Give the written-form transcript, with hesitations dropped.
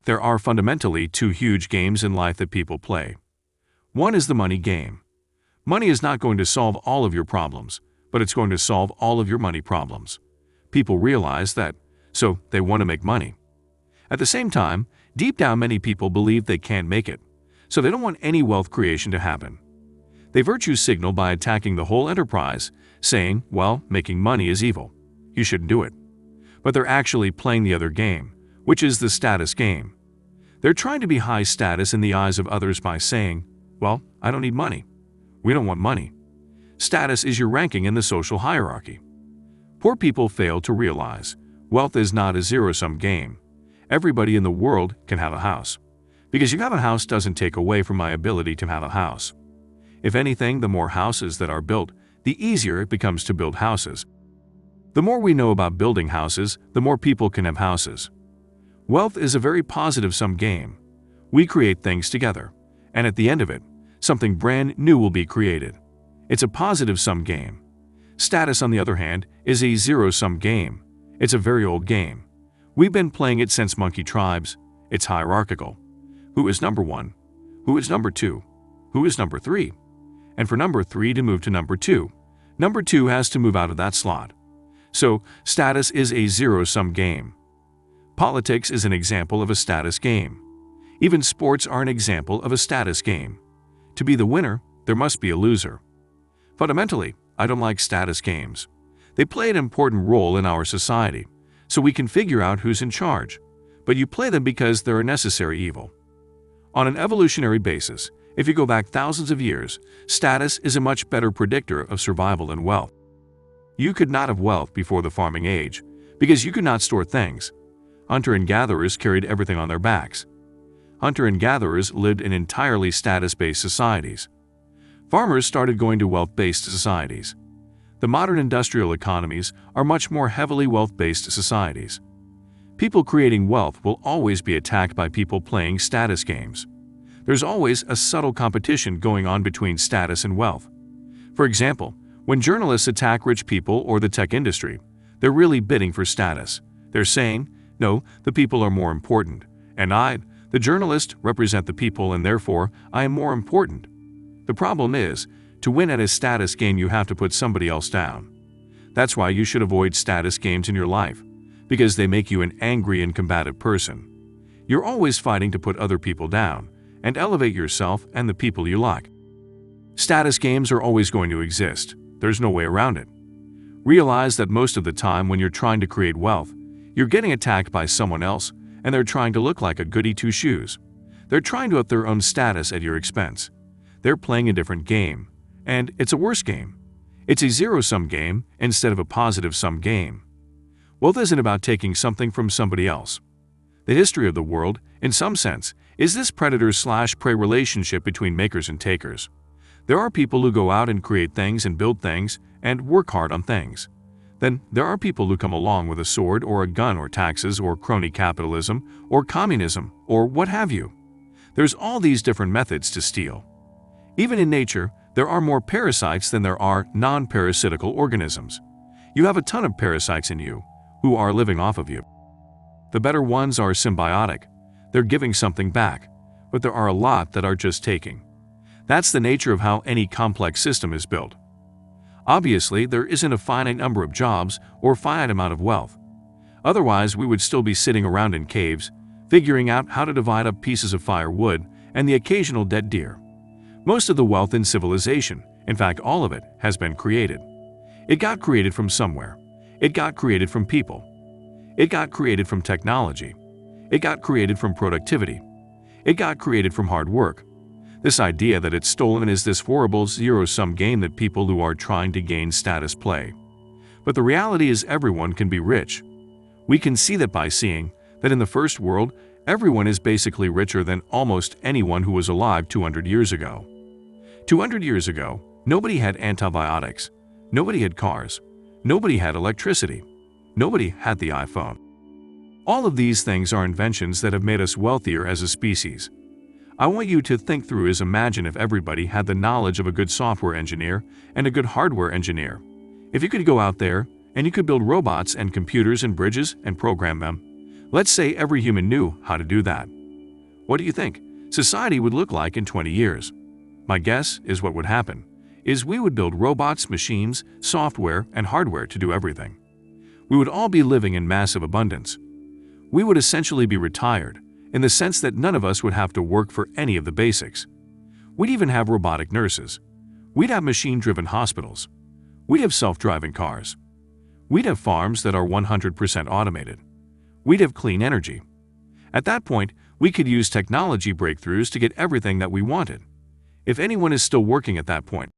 There are fundamentally two huge games in life that people play. One is the money game. Money is not going to solve all of your problems, but it's going to solve all of your money problems. People realize that, so they want to make money. At the same time, deep down many people believe they can't make it, so they don't want any wealth creation to happen. They virtue signal by attacking the whole enterprise, saying, well, making money is evil. You shouldn't do it. But they're actually playing the other game, which is the status game. They're trying to be high status in the eyes of others by saying, well, I don't need money. We don't want money. Status is your ranking in the social hierarchy. Poor people fail to realize wealth is not a zero-sum game. Everybody in the world can have a house. Because you have a house doesn't take away from my ability to have a house. If anything, the more houses that are built, the easier it becomes to build houses. The more we know about building houses, the more people can have houses. Wealth is a very positive-sum game. We create things together, and at the end of it, something brand new will be created. It's a positive-sum game. Status, on the other hand, is a zero-sum game. It's a very old game. We've been playing it since monkey tribes. It's hierarchical. Who is number one? Who is number two? Who is number three? And for number three to move to number two has to move out of that slot. So, status is a zero-sum game. Politics is an example of a status game. Even sports are an example of a status game. To be the winner, there must be a loser. Fundamentally, I don't like status games. They play an important role in our society, so we can figure out who's in charge. But you play them because they're a necessary evil. On an evolutionary basis, if you go back thousands of years, status is a much better predictor of survival than wealth. You could not have wealth before the farming age, because you could not store things. Hunter and gatherers carried everything on their backs. Hunter and gatherers lived in entirely status-based societies. Farmers started going to wealth-based societies. The modern industrial economies are much more heavily wealth-based societies. People creating wealth will always be attacked by people playing status games. There's always a subtle competition going on between status and wealth. For example, when journalists attack rich people or the tech industry, they're really bidding for status. They're saying, no, the people are more important, and I, the journalist, represent the people, and therefore I am more important. The problem is, to win at a status game you have to put somebody else down. That's why you should avoid status games in your life, because they make you an angry and combative person. You're always fighting to put other people down and elevate yourself and the people you like. Status games are always going to exist. There's no way around it. Realize that most of the time when you're trying to create wealth, you're getting attacked by someone else, and they're trying to look like a goody two-shoes. They're trying to up their own status at your expense. They're playing a different game, and it's a worse game. It's a zero-sum game instead of a positive-sum game. Wealth isn't about taking something from somebody else. The history of the world, in some sense, is this predator-slash-prey relationship between makers and takers. There are people who go out and create things and build things and work hard on things. Then there are people who come along with a sword or a gun or taxes or crony capitalism or communism or what have you. There's all these different methods to steal. Even in nature, there are more parasites than there are non-parasitical organisms. You have a ton of parasites in you who are living off of you. The better ones are symbiotic. They're giving something back, but there are a lot that are just taking. That's the nature of how any complex system is built. Obviously, there isn't a finite number of jobs or finite amount of wealth. Otherwise, we would still be sitting around in caves, figuring out how to divide up pieces of firewood and the occasional dead deer. Most of the wealth in civilization, in fact all of it, has been created. It got created from somewhere. It got created from people. It got created from technology. It got created from productivity. It got created from hard work. This idea that it's stolen is this horrible zero-sum game that people who are trying to gain status play. But the reality is everyone can be rich. We can see that by seeing that in the first world, everyone is basically richer than almost anyone who was alive 200 years ago. 200 years ago, nobody had antibiotics. Nobody had cars. Nobody had electricity. Nobody had the iPhone. All of these things are inventions that have made us wealthier as a species. I want you to think through is imagine if everybody had the knowledge of a good software engineer and a good hardware engineer. If you could go out there and you could build robots and computers and bridges and program them. Let's say every human knew how to do that. What do you think society would look like in 20 years? My guess is what would happen is we would build robots, machines, software, and hardware to do everything. We would all be living in massive abundance. We would essentially be retired, in the sense that none of us would have to work for any of the basics. We'd even have robotic nurses. We'd have machine-driven hospitals. We'd have self-driving cars. We'd have farms that are 100% automated. We'd have clean energy. At that point, we could use technology breakthroughs to get everything that we wanted. If anyone is still working at that point,